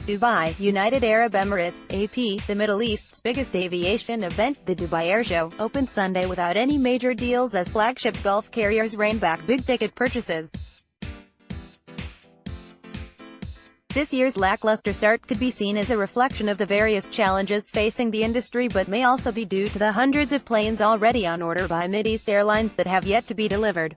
Dubai, United Arab Emirates, AP, the Middle East's biggest aviation event, the Dubai Airshow, opened Sunday without any major deals as flagship Gulf carriers reined back big-ticket purchases. This year's lackluster start could be seen as a reflection of the various challenges facing the industry, but may also be due to the hundreds of planes already on order by Mideast airlines that have yet to be delivered.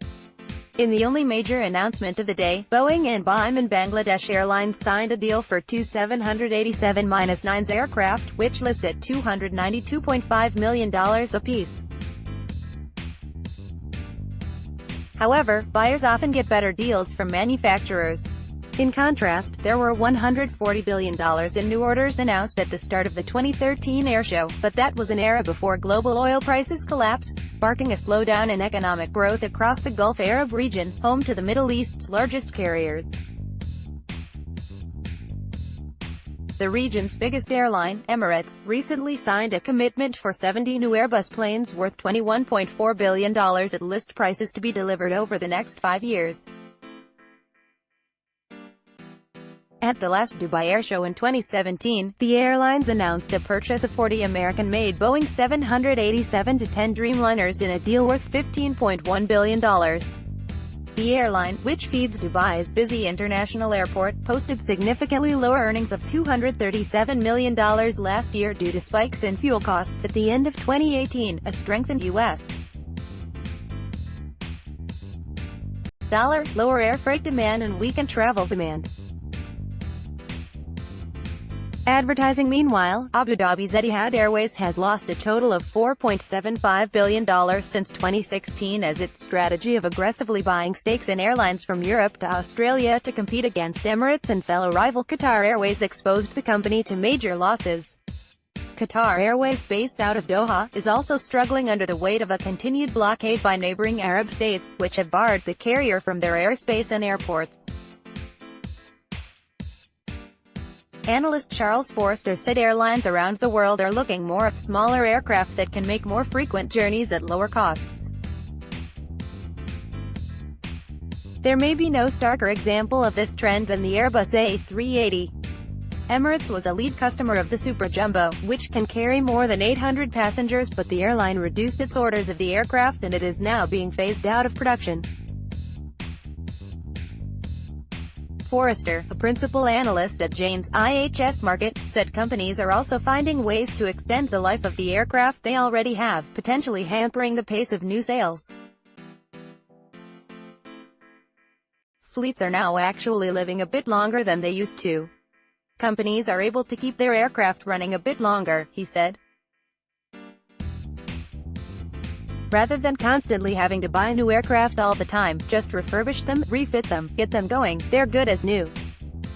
In the only major announcement of the day, Boeing and BIM Bangladesh Airlines signed a deal for two 787-9s aircraft, which list at $292.5 million apiece. However, buyers often get better deals from manufacturers. In contrast, there were $140 billion in new orders announced at the start of the 2013 airshow, but that was an era before global oil prices collapsed, sparking a slowdown in economic growth across the Gulf Arab region, home to the Middle East's largest carriers. The region's biggest airline, Emirates, recently signed a commitment for 70 new Airbus planes worth $21.4 billion at list prices to be delivered over the next 5 years. At the last Dubai Airshow in 2017, the airlines announced a purchase of 40 American-made Boeing 787-10 Dreamliners in a deal worth $15.1 billion. The airline, which feeds Dubai's busy international airport, posted significantly lower earnings of $237 million last year due to spikes in fuel costs at the end of 2018, a strengthened U.S. dollar, lower air freight demand and weakened travel demand. Advertising. Meanwhile, Abu Dhabi's Etihad Airways has lost a total of $4.75 billion since 2016 as its strategy of aggressively buying stakes in airlines from Europe to Australia to compete against Emirates and fellow rival Qatar Airways exposed the company to major losses. Qatar Airways, based out of Doha, is also struggling under the weight of a continued blockade by neighboring Arab states, which have barred the carrier from their airspace and airports. Analyst Charles Forrester said airlines around the world are looking more at smaller aircraft that can make more frequent journeys at lower costs. There may be no starker example of this trend than the Airbus A380. Emirates was a lead customer of the Super Jumbo, which can carry more than 800 passengers, but the airline reduced its orders of the aircraft and it is now being phased out of production. Forrester, a principal analyst at Jane's IHS Markit, said companies are also finding ways to extend the life of the aircraft they already have, potentially hampering the pace of new sales. Fleets are now actually living a bit longer than they used to. Companies are able to keep their aircraft running a bit longer, he said. Rather than constantly having to buy new aircraft all the time, just refurbish them, refit them, get them going, they're good as new.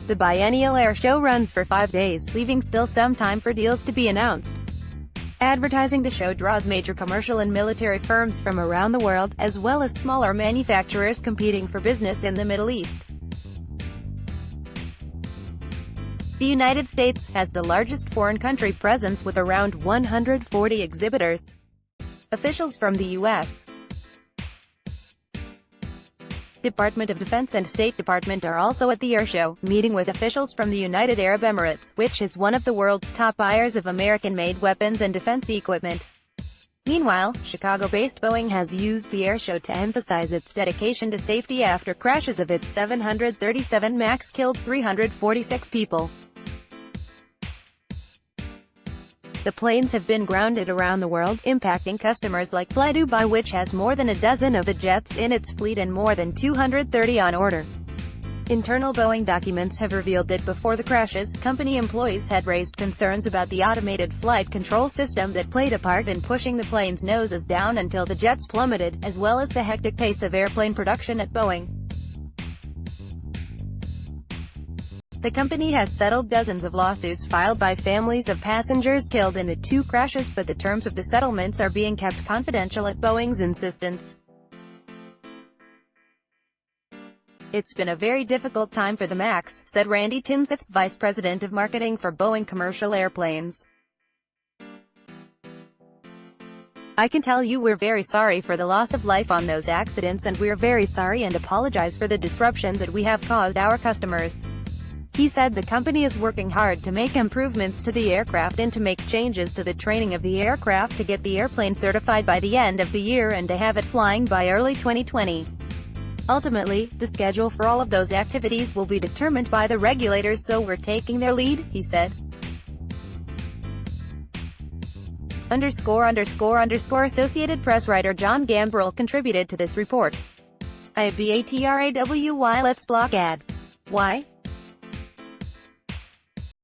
The biennial air show runs for 5 days, leaving still some time for deals to be announced. Advertising. The show draws major commercial and military firms from around the world, as well as smaller manufacturers competing for business in the Middle East. The United States has the largest foreign country presence with around 140 exhibitors. Officials from the U.S. Department of Defense and State Department are also at the airshow, meeting with officials from the United Arab Emirates, which is one of the world's top buyers of American-made weapons and defense equipment. Meanwhile, Chicago-based Boeing has used the airshow to emphasize its dedication to safety after crashes of its 737 MAX killed 346 people. The planes have been grounded around the world, impacting customers like flydubai, which has more than a dozen of the jets in its fleet and more than 230 on order. Internal Boeing documents have revealed that before the crashes, company employees had raised concerns about the automated flight control system that played a part in pushing the plane's noses down until the jets plummeted, as well as the hectic pace of airplane production at Boeing. The company has settled dozens of lawsuits filed by families of passengers killed in the 2 crashes, but the terms of the settlements are being kept confidential at Boeing's insistence. It's been a very difficult time for the MAX, said Randy Tinseth, vice president of marketing for Boeing Commercial Airplanes. I can tell you we're very sorry for the loss of life on those accidents, and we're very sorry and apologize for the disruption that we have caused our customers. He said the company is working hard to make improvements to the aircraft and to make changes to the training of the aircraft to get the airplane certified by the end of the year and to have it flying by early 2020. Ultimately, the schedule for all of those activities will be determined by the regulators, so we're taking their lead, he said. Associated Press writer John Gambrell contributed to this report. IBATRAWY. Let's block ads. Why?